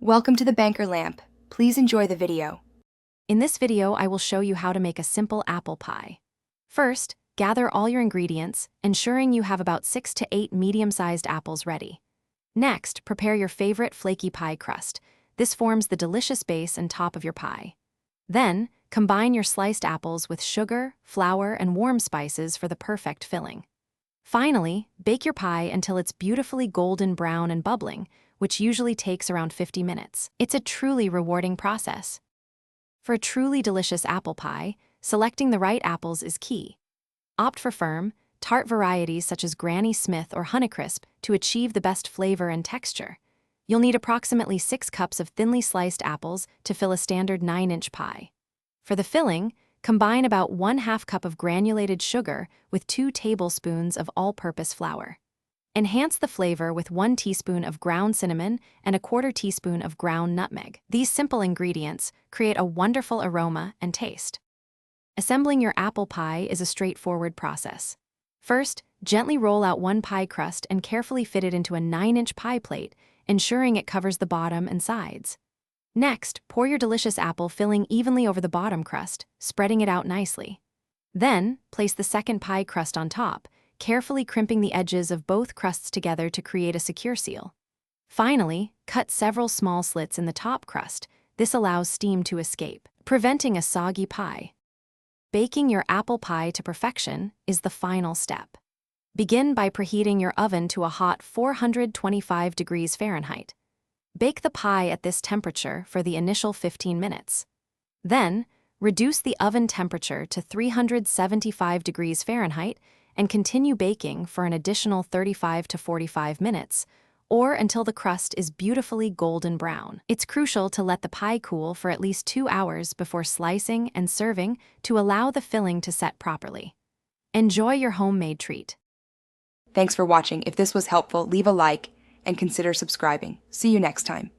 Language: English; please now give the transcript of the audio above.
Welcome to the Banker Lamp. Please enjoy the video. In this video, I will show you how to make a simple apple pie. First, gather all your ingredients, ensuring you have about 6 to 8 medium-sized apples ready. Next, prepare your favorite flaky pie crust. This forms the delicious base and top of your pie. Then, combine your sliced apples with sugar, flour, and warm spices for the perfect filling. Finally, bake your pie until it's beautifully golden brown and bubbling, which usually takes around 50 minutes. It's a truly rewarding process. For a truly delicious apple pie, selecting the right apples is key. Opt for firm, tart varieties such as Granny Smith or Honeycrisp to achieve the best flavor and texture. You'll need approximately 6 cups of thinly sliced apples to fill a standard 9-inch pie. For the filling, combine about 1/2 cup of granulated sugar with 2 tablespoons of all-purpose flour. Enhance the flavor with 1 teaspoon of ground cinnamon and 1/4 teaspoon of ground nutmeg. These simple ingredients create a wonderful aroma and taste. Assembling your apple pie is a straightforward process. First, gently roll out 1 pie crust and carefully fit it into a 9-inch pie plate, ensuring it covers the bottom and sides. Next, pour your delicious apple filling evenly over the bottom crust, spreading it out nicely. Then, place the second pie crust on top, carefully crimping the edges of both crusts together to create a secure seal. Finally, cut several small slits in the top crust. This allows steam to escape, preventing a soggy pie. Baking your apple pie to perfection is the final step. Begin by preheating your oven to a hot 425 degrees Fahrenheit. Bake the pie at this temperature for the initial 15 minutes. Then, reduce the oven temperature to 375 degrees Fahrenheit and continue baking for an additional 35 to 45 minutes, or until the crust is beautifully golden brown. It's crucial to let the pie cool for at least 2 hours before slicing and serving to allow the filling to set properly. Enjoy your homemade treat. Thanks for watching. If this was helpful, leave a like and consider subscribing. See you next time.